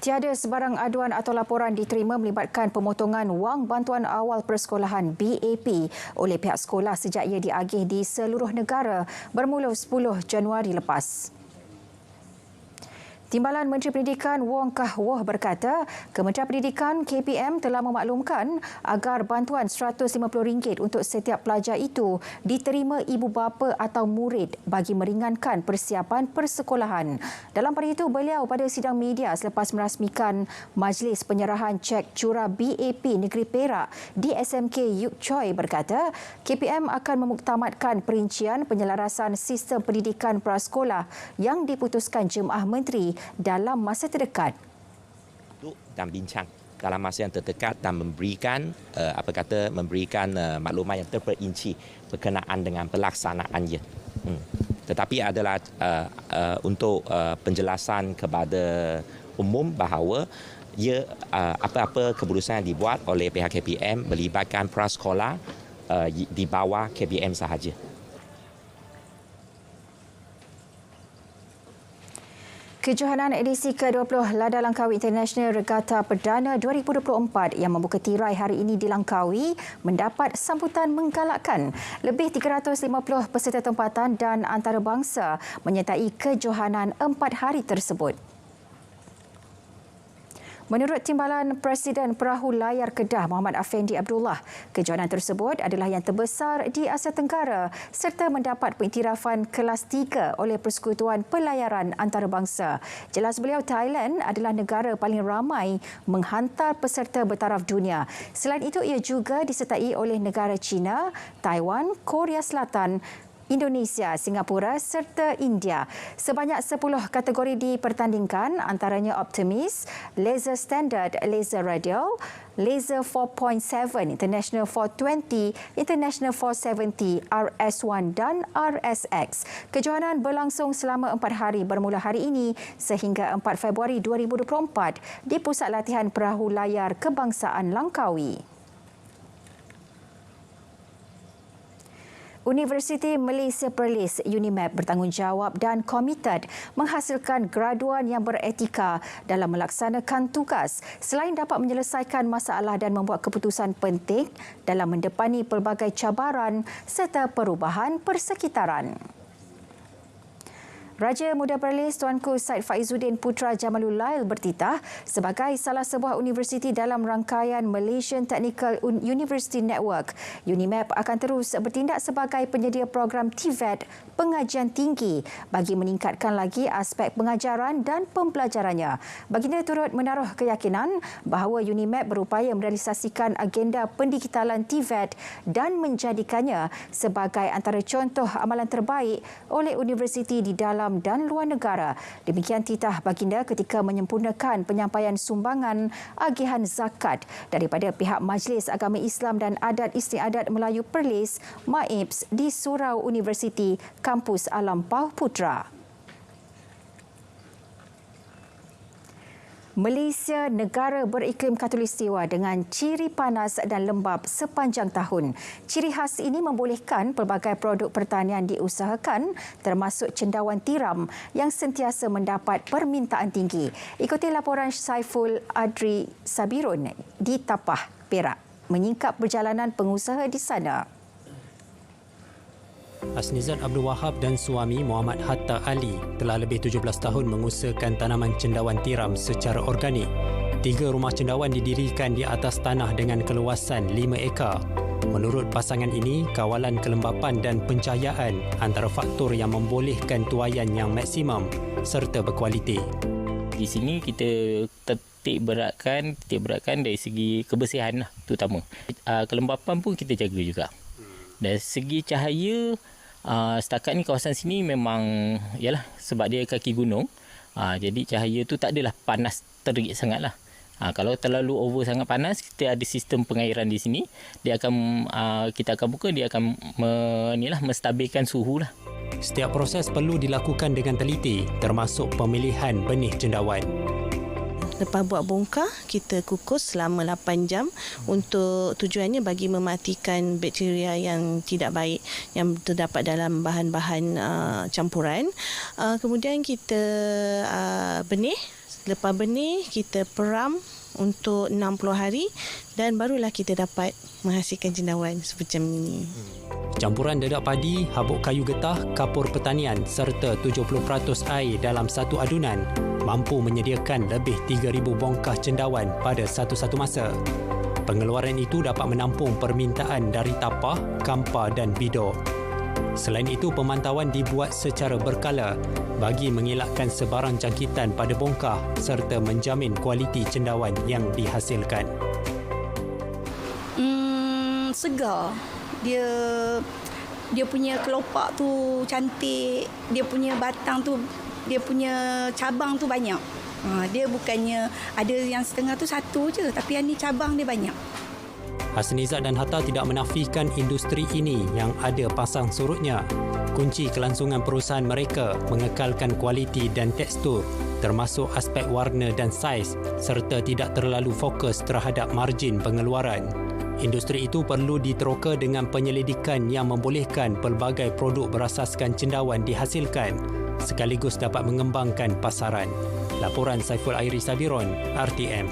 Tiada sebarang aduan atau laporan diterima melibatkan pemotongan wang bantuan awal persekolahan BAP oleh pihak sekolah sejak ia diagih di seluruh negara bermula 10 Januari lepas. Timbalan Menteri Pendidikan Wong Kah Woh berkata, Kementerian Pendidikan KPM telah memaklumkan agar bantuan RM150 untuk setiap pelajar itu diterima ibu bapa atau murid bagi meringankan persiapan persekolahan. Dalam pada itu, beliau pada sidang media selepas merasmikan Majlis Penyerahan Cek Curah BAP Negeri Perak di SMK Yuk Choi berkata, KPM akan memuktamadkan perincian penyelarasan sistem pendidikan prasekolah yang diputuskan Jemaah Menteri dalam masa terdekat. Dan bincang dalam masa yang terdekat dan memberikan maklumat yang terperinci berkenaan dengan pelaksanaannya. Tetapi adalah untuk penjelasan kepada umum bahawa apa-apa keputusan yang dibuat oleh pihak KPM melibatkan prasekolah di bawah KPM sahaja. Kejohanan edisi ke-20 Lada Langkawi International Regatta Perdana 2024 yang membuka tirai hari ini di Langkawi mendapat sambutan menggalakkan. Lebih 350 peserta tempatan dan antarabangsa menyertai kejohanan 4 hari tersebut. Menurut Timbalan Presiden Perahu Layar Kedah Muhammad Afendi Abdullah, kejohanan tersebut adalah yang terbesar di Asia Tenggara serta mendapat pengiktirafan kelas 3 oleh Persekutuan Pelayaran Antarabangsa. Jelas beliau, Thailand adalah negara paling ramai menghantar peserta bertaraf dunia. Selain itu, ia juga disertai oleh negara China, Taiwan, Korea Selatan, Indonesia, Singapura serta India. Sebanyak 10 kategori dipertandingkan, antaranya Optimis, Laser Standard, Laser Radial, Laser 4.7, International 420, International 470, RS1 dan RSX. Kejohanan berlangsung selama 4 hari bermula hari ini sehingga 4 Februari 2024 di Pusat Latihan Perahu Layar Kebangsaan Langkawi. Universiti Malaysia Perlis UNIMAP bertanggungjawab dan komited menghasilkan graduan yang beretika dalam melaksanakan tugas selain dapat menyelesaikan masalah dan membuat keputusan penting dalam mendepani pelbagai cabaran serta perubahan persekitaran. Raja Muda Perlis Tuanku Said Faizuddin Putra Jamalul Lail bertitah sebagai salah sebuah universiti dalam rangkaian Malaysian Technical University Network. UNIMAP akan terus bertindak sebagai penyedia program TVET pengajian tinggi bagi meningkatkan lagi aspek pengajaran dan pembelajarannya. Baginda turut menaruh keyakinan bahawa UNIMAP berupaya merealisasikan agenda pendigitalan TVET dan menjadikannya sebagai antara contoh amalan terbaik oleh universiti di dalam dan luar negara. Demikian titah baginda ketika menyempurnakan penyampaian sumbangan agihan zakat daripada pihak Majlis Agama Islam dan Adat Istiadat Melayu Perlis MAIPS di Surau Universiti Kampus Alampau Putra. Malaysia negara beriklim khatulistiwa dengan ciri panas dan lembap sepanjang tahun. Ciri khas ini membolehkan pelbagai produk pertanian diusahakan termasuk cendawan tiram yang sentiasa mendapat permintaan tinggi. Ikuti laporan Saiful Adri Sabirun di Tapah, Perak menyingkap perjalanan pengusaha di sana. Hasnizat Abdul Wahab dan suami Muhammad Hatta Ali telah lebih 17 tahun mengusahakan tanaman cendawan tiram secara organik. 3 rumah cendawan didirikan di atas tanah dengan keluasan 5 ekar. Menurut pasangan ini, kawalan kelembapan dan pencahayaan antara faktor yang membolehkan tuaian yang maksimum serta berkualiti. Di sini kita titik beratkan dari segi kebersihan lah, terutama. Kelembapan pun kita jaga juga. Dari segi cahaya, setakat ni kawasan sini memang yalah sebab dia kaki gunung. Jadi cahaya tu tak adalah panas terik sangatlah. Kalau terlalu over sangat panas, kita ada sistem pengairan di sini. Kita akan buka, dia akan menstabilkan suhu lah. Setiap proses perlu dilakukan dengan teliti, termasuk pemilihan benih cendawan. Lepas buat bongkar, kita kukus selama 8 jam untuk tujuannya bagi mematikan bakteria yang tidak baik yang terdapat dalam bahan-bahan campuran. Kemudian kita benih Lepas benih, kita peram untuk 60 hari dan barulah kita dapat menghasilkan cendawan macam ini. Campuran dedak padi, habuk kayu getah, kapur pertanian serta 70% air dalam satu adunan mampu menyediakan lebih 3,000 bongkah cendawan pada satu-satu masa. Pengeluaran itu dapat menampung permintaan dari tapah, kampa dan bidor. Selain itu, pemantauan dibuat secara berkala bagi mengelakkan sebarang jangkitan pada bongkah serta menjamin kualiti cendawan yang dihasilkan. Segar. Dia punya kelopak tu cantik, dia punya batang tu, dia punya cabang tu banyak. Dia bukannya ada yang setengah tu satu je, tapi yang ni cabang dia banyak. Hasnizat dan Hatta tidak menafikan industri ini yang ada pasang surutnya. Kunci kelangsungan perusahaan mereka mengekalkan kualiti dan tekstur termasuk aspek warna dan saiz serta tidak terlalu fokus terhadap margin pengeluaran. Industri itu perlu diteroka dengan penyelidikan yang membolehkan pelbagai produk berasaskan cendawan dihasilkan sekaligus dapat mengembangkan pasaran. Laporan Saiful Airi Sabiron, RTM.